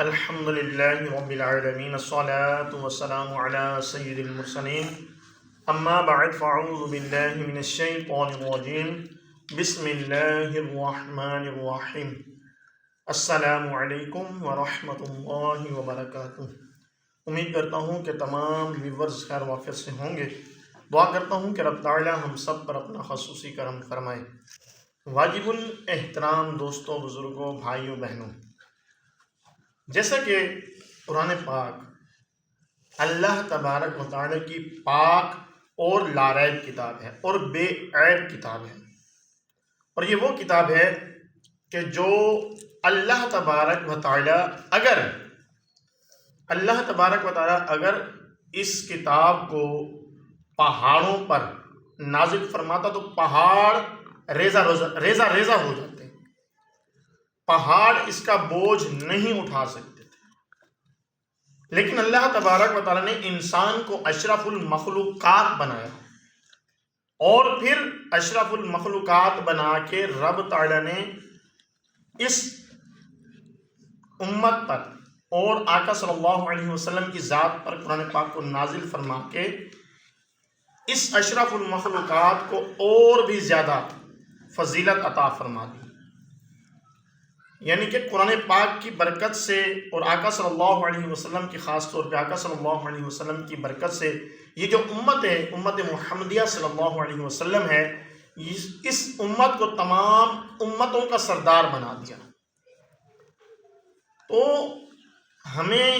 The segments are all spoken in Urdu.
الحمد للہ رب العالمین الصلاة والسلام علی سید المرسلین اما بعد فاعوذ باللہ من الشیطان الرجیم بسم اللہ الرحمن الرحیم السلام علیکم ورحمۃ اللہ وبرکاتہ۔ امید کرتا ہوں کہ تمام ویورز خیر وافیت سے ہوں گے۔ دعا کرتا ہوں کہ رب تعالی ہم سب پر اپنا خصوصی کرم فرمائے۔ واجب الاحترام دوستوں، بزرگوں، بھائیوں، بہنوں، جیسا کہ قرآن پاک اللہ تبارک و تعالی کی پاک اور لاریب کتاب ہے اور بے عیب کتاب ہے، اور یہ وہ کتاب ہے کہ جو اللہ تبارک و تعالی اگر اس کتاب کو پہاڑوں پر نازل فرماتا تو پہاڑ ریزہ ریزہ ہو جاتے، پہاڑ اس کا بوجھ نہیں اٹھا سکتے تھے۔ لیکن اللہ تبارک و تعالی نے انسان کو اشرف المخلوقات بنایا، اور پھر اشرف المخلوقات بنا کے رب تعالی نے اس امت پر اور آقا صلی اللہ علیہ وسلم کی ذات پر قرآن پاک کو نازل فرما کے اس اشرف المخلوقات کو اور بھی زیادہ فضیلت عطا فرما دی۔ یعنی کہ قرآن پاک کی برکت سے اور آقا صلی اللہ علیہ وسلم کی، خاص طور پہ آقا صلی اللہ علیہ وسلم کی برکت سے یہ جو امت ہے، امت محمدیہ صلی اللہ علیہ وسلم ہے، اس امت کو تمام امتوں کا سردار بنا دیا۔ تو ہمیں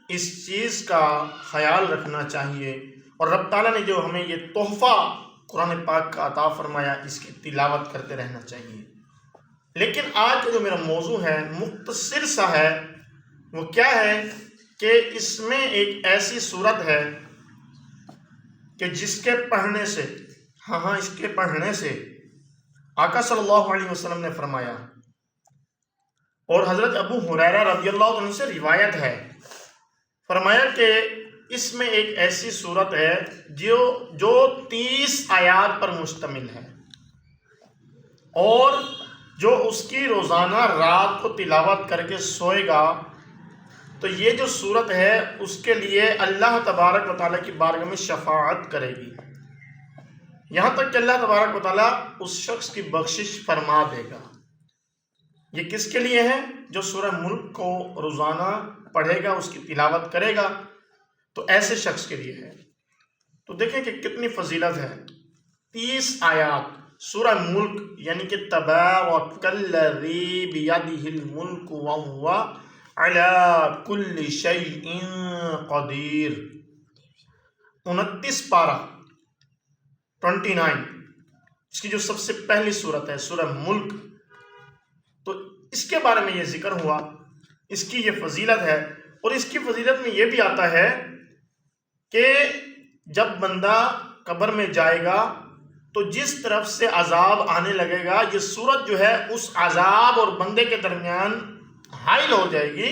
اس چیز کا خیال رکھنا چاہیے، اور رب تعالیٰ نے جو ہمیں یہ تحفہ قرآن پاک کا عطا فرمایا، اس کی تلاوت کرتے رہنا چاہیے۔ لیکن آج کا جو میرا موضوع ہے مختصر سا ہے، وہ کیا ہے کہ اس میں ایک ایسی صورت ہے کہ جس کے پڑھنے سے اس کے پڑھنے سے آقا صلی اللہ علیہ وسلم نے فرمایا، اور حضرت ابو ہریرہ رضی اللہ عنہ سے روایت ہے، فرمایا کہ اس میں ایک ایسی صورت ہے جو 30 آیات پر مشتمل ہے، اور جو اس کی روزانہ رات کو تلاوت کر کے سوئے گا تو یہ جو صورت ہے اس کے لیے اللہ تبارک و تعالیٰ کی بارگاہ میں شفاعت کرے گی، یہاں تک کہ اللہ تبارک و تعالیٰ اس شخص کی بخشش فرما دے گا۔ یہ کس کے لیے ہے؟ جو سورہ ملک کو روزانہ پڑھے گا، اس کی تلاوت کرے گا، تو ایسے شخص کے لیے ہے۔ تو دیکھیں کہ کتنی فضیلت ہے۔ 30 آیات سورہ ملک، یعنی کہ تبارک الذی بیدہ الملک وہو علی کل شیء قدیر، 29 پارہ 29، اس کی جو سب سے پہلی صورت ہے سورہ ملک، تو اس کے بارے میں یہ ذکر ہوا، اس کی یہ فضیلت ہے۔ اور اس کی فضیلت میں یہ بھی آتا ہے کہ جب بندہ قبر میں جائے گا تو جس طرف سے عذاب آنے لگے گا، یہ صورت جو ہے اس عذاب اور بندے کے درمیان حائل ہو جائے گی،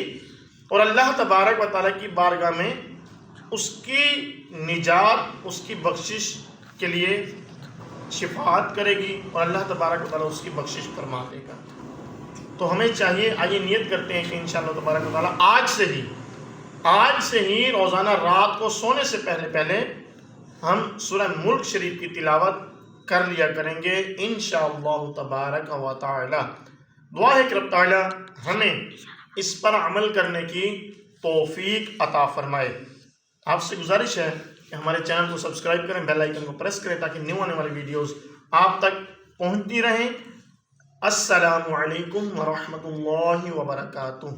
اور اللہ تبارک و تعالیٰ کی بارگاہ میں اس کی نجات، اس کی بخشش کے لیے شفاعت کرے گی، اور اللہ تبارک و تعالیٰ اس کی بخشش فرما دے گا۔ تو ہمیں چاہیے، آئیے نیت کرتے ہیں کہ انشاءاللہ تبارک و تعالیٰ آج سے ہی روزانہ رات کو سونے سے پہلے ہم سورہ ملک شریف کی تلاوت کر لیا کریں گے انشاءاللہ تبارک و تعالی۔ دعا ہے کہ رب تعالی ہمیں اس پر عمل کرنے کی توفیق عطا فرمائے۔ آپ سے گزارش ہے کہ ہمارے چینل کو سبسکرائب کریں، بیل آئیکن کو پریس کریں تاکہ نیو آنے والی ویڈیوز آپ تک پہنچتی رہیں۔ السلام علیکم ورحمۃ اللہ وبرکاتہ۔